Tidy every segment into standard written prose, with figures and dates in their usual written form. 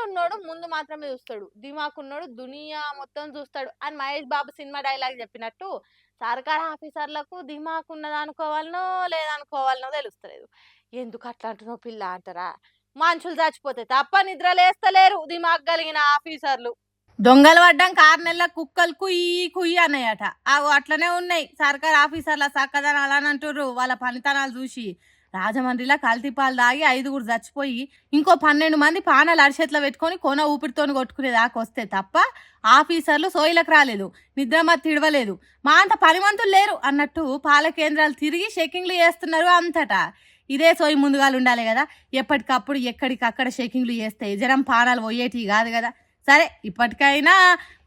ఉన్నోడు ముందు మాత్రమే చూస్తాడు. దిమాకున్నోడు దునియా మొత్తం చూస్తాడు అని మహేష్ బాబు సినిమా డైలాగ్ చెప్పినట్టు సర్కార్ ఆఫీసర్లకు దిమాకున్నదనుకోవాలనో లేదనుకోవాలనో తెలుస్తలేదు. ఎందుకు అట్లా అంటున్నావు పిల్ల అంటారా? మనుషులు చచ్చిపోతే తప్ప నిద్ర లేస్తలేరు దిమాక్ కలిగిన ఆఫీసర్లు. దొంగలు పడ్డాక 6 నెలల కుక్కలు కుయ్యి కుయ్యి అన్నాయట. అవి అట్లనే ఉన్నాయి సర్కార్ ఆఫీసర్ల చక్కదనాలు అని అంటుర్రు వాళ్ళ పనితనాలు చూసి. రాజమండ్రిలో కల్తీపాలు దాగి 5గురు చచ్చిపోయి ఇంకో 12 మంది పానాలు అరిచేతిలో పెట్టుకొని కొన ఊపిరితోని కొట్టుకునేదాకా వస్తే తప్ప ఆఫీసర్లు సోయిలకు రాలేదు, నిద్రమత్తు తిడవలేదు, మా అంత పనిమంతులు లేరు అన్నట్టు పాల కేంద్రాలు తిరిగి చెకింగ్లు చేస్తున్నారు అంతటా. ఇదే సోయి ముందుగాలు ఉండాలి కదా, ఎప్పటికప్పుడు ఎక్కడికక్కడ చెకింగ్లు చేస్తే జనం పానాలు పోయేటివి కాదు కదా. సరే ఇప్పటికైనా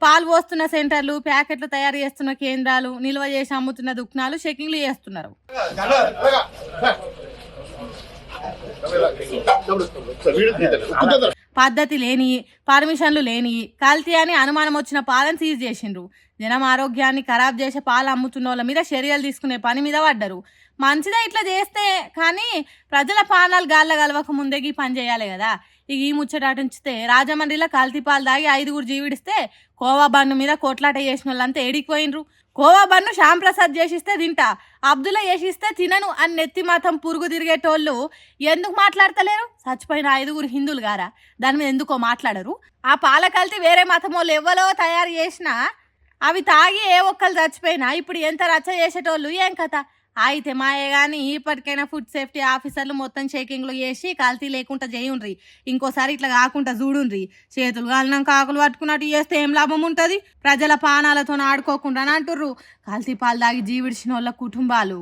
పాలు పోస్తున్న సెంటర్లు, ప్యాకెట్లు తయారు చేస్తున్న కేంద్రాలు, నిల్వ చేసి అమ్ముతున్న దుకాణాలు చెకింగ్లు చేస్తున్నారు. పద్ధతి లేని, పర్మిషన్లు లేని, కల్తీ అని అనుమానం వచ్చిన పాలను సీజ్ చేసిండ్రు. జనం ఆరోగ్యాన్ని ఖరాబ్ చేసే పాలు అమ్ముతున్న వాళ్ళ మీద చర్యలు తీసుకునే పని మీద పడ్డరు. మంచిదే ఇట్లా చేస్తే, కానీ ప్రజల పానాలు గాళ్ళ గలవక ముందే పని చేయాలి కదా. ఇక ఈ ముచ్చటాటుంచితే రాజమండ్రిలో కల్తీ పాలు దాగి 5గురు జీవిడిస్తే కోవా బన్ను మీద కొట్లాట చేసిన వాళ్ళంతా ఏడికిపోయినరు. కోవా బన్ను శ్యామ్ ప్రసాద్ చేసిస్తే తింటా, అబ్దుల్లా చేసిస్తే తినను అని నెత్తి మాత్రం పురుగు తిరిగేటోళ్ళు ఎందుకు మాట్లాడతలేరు? చచ్చిపోయిన 5గురు హిందువులు గారా, దాని మీద ఎందుకో మాట్లాడరు? ఆ పాల కల్తీ వేరే మతం వాళ్ళు ఎవ్వలో తయారు చేసినా అవి తాగి ఏ ఒక్కరు చచ్చిపోయినా ఇప్పుడు ఎంత రచ్చ చేసేటోళ్ళు ఏం కథ? అయితే మాయే కానీ ఇప్పటికైనా ఫుడ్ సేఫ్టీ ఆఫీసర్లు మొత్తం చెకింగ్లు చేసి కల్తీ లేకుండా చేయుండ్రి. ఇంకోసారి ఇట్లా కాకుండా చూడుండ్రి. చేతులు కాలినాక ఆకులు పట్టుకున్నట్టు చేస్తే ఏం లాభం ఉంటుంది? ప్రజల పానాలతో ఆడుకోకుండా అని అంటుర్రు కల్తీ పాలు తాగి జీవిడిచిన వాళ్ళ కుటుంబాలు.